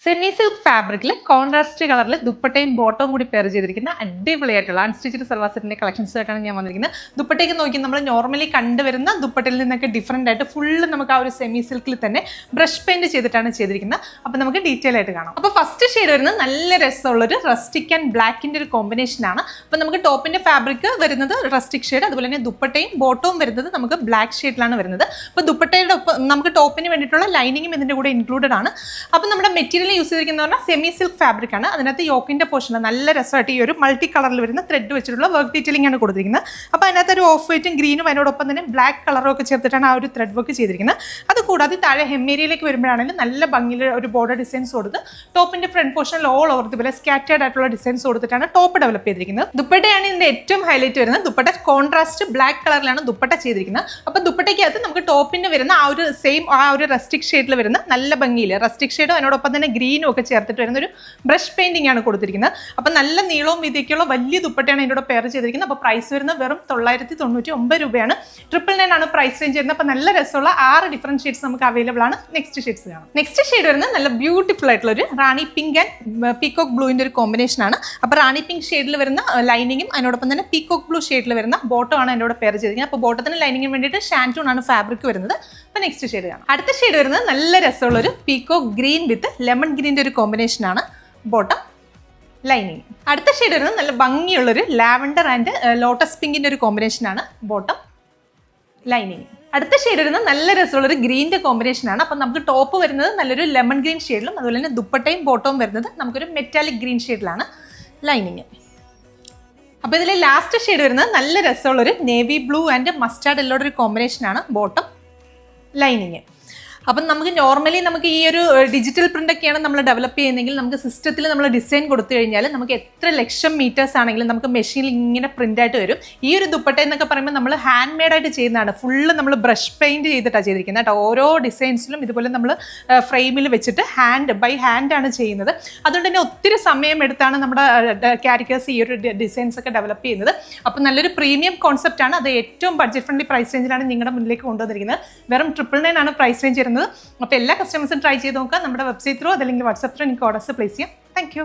Semi silk ഫാബ്രിക്കിൽ contrast കളറിൽ ദുപ്പട്ടയും ബോട്ടവും കൂടി പെയർ ചെയ്തിരിക്കുന്ന അടിപൊളിയായിട്ടുള്ള അൺസ്റ്റിച്ചഡ് സൽവാർ സെറ്റിന്റെ കളക്ഷൻസ് ആയിട്ടാണ് ഞാൻ വന്നിരിക്കുന്നത്. ദുപ്പട്ടയ്ക്ക് നോക്കി നമ്മൾ നോർമലി കണ്ടുവരുന്ന ദുപ്പട്ടയിൽ നിന്നൊക്കെ ഡിഫറെൻ്റ് ആയിട്ട് ഫുള്ള് നമുക്ക് ആ ഒരു സെമി സിൽക്കിൽ തന്നെ ബ്രഷ് പെയിന്റ് ചെയ്തിട്ടാണ് ചെയ്തിരിക്കുന്നത്. അപ്പോൾ നമുക്ക് ഡീറ്റെയിൽ ആയിട്ട് കാണാം. അപ്പോൾ ഫസ്റ്റ് ഷെയ്ഡ് വരുന്നത് നല്ല രസമുള്ളൊരു റസ്റ്റിക് ആൻഡ് ബ്ലാക്കിൻ്റെ ഒരു കോമ്പിനേഷൻ ആണ്. അപ്പോൾ നമുക്ക് ടോപ്പിന്റെ ഫാബ്രിക് വരുന്നത് റസ്റ്റിക് ഷെയ്ഡ്, അതുപോലെ തന്നെ ദുപ്പട്ടയും ബോട്ടവും വരുന്നത് നമുക്ക് ബ്ലാക്ക് ഷെയ്ഡിലാണ് വരുന്നത്. അപ്പോൾ ദുപ്പട്ടയുടെ ഒപ്പം നമുക്ക് ടോപ്പിന് വേണ്ടിയിട്ടുള്ള ലൈനിങ്ങും ഇതിൻ്റെ കൂടെ ഇൻക്ലൂഡഡ് ആണ്. അപ്പോൾ നമ്മുടെ മെറ്റീരിയൽ യൂസ് ചെയ്തിരിക്കുന്ന പറഞ്ഞാൽ സെമി സിൽക്ക് ഫാബ്രിക് ആണ്. അതിനകത്ത് യോക്കിന്റെ പോർഷൻ നല്ല രസമായിട്ട് ഈ ഒരു മൾട്ടി കളറിൽ വരുന്ന ത്രെഡ് വെച്ചിട്ടുള്ള വർക്ക് ഡീറ്റെയിലിംഗ് ആണ് കൊടുത്തിരിക്കുന്നത്. അപ്പോൾ അതിനകത്ത് ഒരു ഓഫ് വൈറ്റും ഗ്രീനും അതിനോടൊപ്പം തന്നെ ബ്ലാക്ക് കളറും ഒക്കെ ചേർത്തിട്ടാണ് ആ ഒരു ത്രെഡ് വർക്ക് ചെയ്തിരിക്കുന്നത്. അത് കൂടാതെ താഴെ ഹെമ്മേരിയയിലേക്ക് വരുമ്പോഴാണെങ്കിൽ നല്ല ഭംഗിയിൽ ഒരു ബോർഡർ ഡിസൈൻസ് കൊടുത്ത് ടോപ്പിന്റെ ഫ്രണ്ട് പോർഷനിൽ ഓൾ ഓവർ ഇതുപോലെ സ്കാറ്റേർഡ് ആയിട്ടുള്ള ഡിസൈൻസ് കൊടുത്തിട്ടാണ് ടോപ്പ് ഡെവലപ്പ് ചെയ്തിരിക്കുന്നത്. ദുപ്പട്ടയാണ് ഇതിന്റെ ഏറ്റവും ഹൈലൈറ്റ് വരുന്നത്. ദുപ്പട്ട കോൺട്രാസ്റ്റ് ബ്ലാക്ക് കളറിലാണ് ദുപ്പട്ട ചെയ്തിരിക്കുന്നത്. അപ്പോൾ ദുപ്പട്ടയ്ക്കകത്ത് നമുക്ക് ടോപ്പിന് വരുന്ന ആ ഒരു സെയിം ആ ഒരു റസ്റ്റിക് ഷെയ്ഡിൽ വരുന്ന നല്ല ഭംഗിയിൽ റസ്റ്റിക് ഷെയ്ഡും അതിനോടൊപ്പം തന്നെ ഗ്രീനും ഒക്കെ ചേർത്തിട്ട് വരുന്ന ഒരു ബ്രഷ് പെയിന്റിംഗ് ആണ് കൊടുത്തിരിക്കുന്നത്. അപ്പോൾ നല്ല നീളവും വീതിയൊക്കെയുള്ള വലിയ ദുപ്പട്ടയാണ് ഇതിനോട് പെയർ ചെയ്തിരിക്കുന്നത്. അപ്പോൾ പ്രൈസ് വരുന്നത് വെറും 999 രൂപയാണ്. 999 ആണ് പ്രൈസ് റേഞ്ച് വരുന്നത്. അപ്പോൾ നല്ല രസമുള്ള 6 ഡിഫറെന്റ് ഷെയ്ഡ്സ് നമുക്ക് അവൈലബിൾ ആണ്. നെക്സ്റ്റ് ഷെയ്ഡ്സ് കാണാം. നെക്സ്റ്റ് ഷെയ്ഡ് വരുന്നത് നല്ല ബ്യൂട്ടിഫുൾ ആയിട്ടുള്ള ഒരു റാണി പിങ്ക് ആൻഡ് പീകോക്ക് ബ്ലൂവിന്റെ ഒരു കോമ്പിനേഷൻ ആണ്. അപ്പോൾ റാണി പിങ്ക് ഷെയ്ഡിൽ വരുന്ന ലൈനിങ്ങും അതിനോടൊപ്പം തന്നെ പീകോക്ക് ബ്ലൂ ഷെയ്ഡിൽ വരുന്ന ബോട്ടം ആണ് അതിനോട് പെയർ ചെയ്തിരിക്കുന്നത്. അപ്പോൾ ബോട്ടത്തിന് ലൈനിങ്ങിന് വേണ്ടിയിട്ട് ഷാൻറ്റൂൺ ആണ് ഫാബ്രിക് വരുന്നത്. അപ്പോൾ നെക്സ്റ്റ് ഷെയ്ഡ് കാണാം. അടുത്ത ഷെയ്ഡ് വരുന്നത് നല്ല രസമുള്ള ഒരു പീകോക്ക് ഗ്രീൻ വിത്ത് ലെമൺ ഗ്രീൻ്റെ ഒരു കോമ്പിനേഷൻ ആണ് ബോട്ടം ലൈനിങ്. അടുത്ത ഷെയ്ഡ് വരുന്നത് നല്ല ഭംഗിയുള്ളൊരു ലാവൻഡർ ആൻഡ് ലോട്ടസ് പിങ്കിൻ്റെ ഒരു കോമ്പിനേഷൻ ആണ് ബോട്ടം ലൈനിങ്. അടുത്ത ഷെയ്ഡ് വരുന്നത് നല്ല രസമുള്ളൊരു ഗ്രീൻ്റെ കോമ്പിനേഷൻ ആണ്. അപ്പം നമുക്ക് ടോപ്പ് വരുന്നത് നല്ലൊരു ലെമൺ ഗ്രീൻ ഷെയ്ഡിലും അതുപോലെ തന്നെ ദുപ്പട്ടയും ബോട്ടവും വരുന്നത് നമുക്കൊരു മെറ്റാലിക് ഗ്രീൻ ഷെയ്ഡിലാണ് ലൈനിങ്. അപ്പോൾ ഇതിലെ ലാസ്റ്റ് ഷെയ്ഡ് വരുന്നത് നല്ല രസമുള്ളൊരു നേവി ബ്ലൂ ആൻഡ് മസ്റ്റാർഡ് യെല്ലോയുടെ ഒരു കോമ്പിനേഷൻ ആണ് ബോട്ടം ലൈനിങ്. അപ്പം നമുക്ക് നോർമലി നമുക്ക് ഈ ഒരു ഡിജിറ്റൽ പ്രിന്റ് ഒക്കെയാണ് നമ്മൾ ഡെവലപ്പ് ചെയ്യുന്നതെങ്കിൽ നമുക്ക് സിസ്റ്റത്തിൽ നമ്മൾ ഡിസൈൻ കൊടുത്തു കഴിഞ്ഞാൽ നമുക്ക് എത്ര ലക്ഷം മീറ്റേഴ്സ് ആണെങ്കിലും നമുക്ക് മെഷീനിൽ ഇങ്ങനെ പ്രിന്റ് ആയിട്ട് വരും. ഈ ഒരു ദുപ്പട്ട എന്നൊക്കെ പറയുമ്പോൾ നമ്മൾ ഹാൻഡ് മെയ്ഡായിട്ട് ചെയ്യുന്നതാണ്. ഫുള്ള് നമ്മൾ ബ്രഷ് പെയിന്റ് ചെയ്തിട്ടാണ് ചെയ്തിരിക്കുന്നത് കേട്ടോ. ഓരോ ഡിസൈൻസിലും ഇതുപോലെ നമ്മൾ ഫ്രെയിമിൽ വെച്ചിട്ട് ബൈ ഹാൻഡ് ആണ് ചെയ്യുന്നത്. അതുകൊണ്ട് തന്നെ ഒത്തിരി സമയം എടുത്താണ് നമ്മുടെ ക്യാരിക്കേഴ്സ് ഈ ഒരു ഡിസൈൻസ് ഒക്കെ ഡെവലപ്പ് ചെയ്യുന്നത്. അപ്പോൾ നല്ലൊരു പ്രീമിയം കോൺസെപ്റ്റ് ആണ്. അത് ഏറ്റവും ബഡ്ജറ്റ് ഫ്രണ്ട്ലി പ്രൈസ് റേഞ്ചിലാണ് നിങ്ങളുടെ മുന്നിലേക്ക് കൊണ്ടുവന്നിരിക്കുന്നത്. വെറും 999 ആണ് പ്രൈസ് റേഞ്ച് വരുന്നത്. അപ്പോൾ എല്ലാ കസ്റ്റമേഴ്സും ട്രൈ ചെയ്ത് നോക്കുക. നമ്മുടെ വെബ്സൈറ്റ് ത്രൂ അതല്ലെങ്കിൽ വാട്സാപ്പ് ത്രൂ എനിക്ക് ഓർഡേഴ്സ് പ്ലേസ് ചെയ്യാം. Thank you.